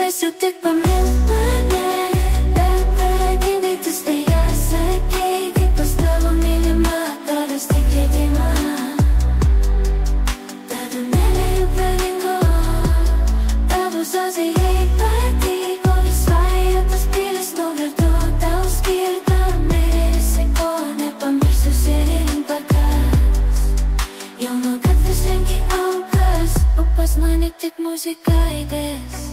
Prašiau tik pamilk mane, bet pradingai tu staiga sakei, kaip pas tavo mylimą, tavęs tik leidimą. Tavo meilė jau pralingo, tavo žodžiai jai patiko, visai tas pilis nuvirto tau skirta meilė, ko nepamirsiu sirink pakas. Jau nuo gatvės rengi aukas, o pas mane tik muzika aidės.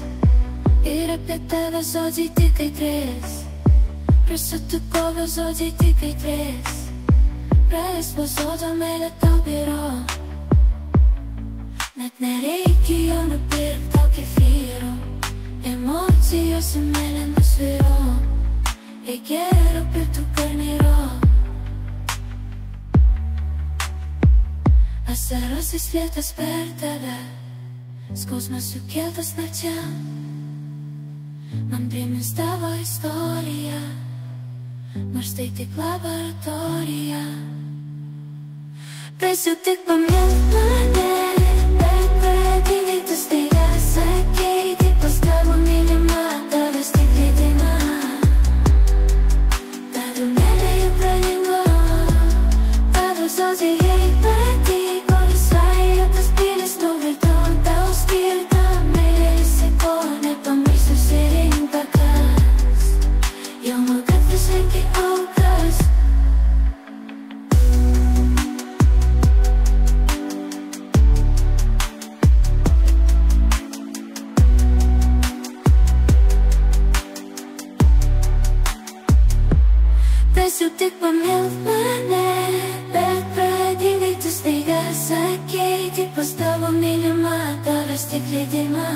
Ir apie tave žodžiai tik aitrės, prie sutikovo žodžiai tik aitrės. Praėjus po žodžio meilė tau biro, net nereikia jo nupirkt tau kefyro. Emocijos į meilę nusviro, reikėjo pirktų garnyro. Asaros įslietas per tave, skausmas sukeltas nakčiam. Man primins tavo istoriją, nors tai tik laboratorija. Prašiau tik pamilk mane, bet pradingai tu staiga sakei, kaip pas tavo mylimą, tavęs tik leidimą. Tavo meilė jau pralingo, tavo žodžiai jai patiko, visai tas pilis nuvirto tau skirta meilė, ko nepamirsiu sirink pakas. Jau nuo gatvės rengi aukas. Prašiau tik pamilk mane, bet pradingai tu staiga sakei, kaip pas tavo mylimą, tavęs tik leidimą.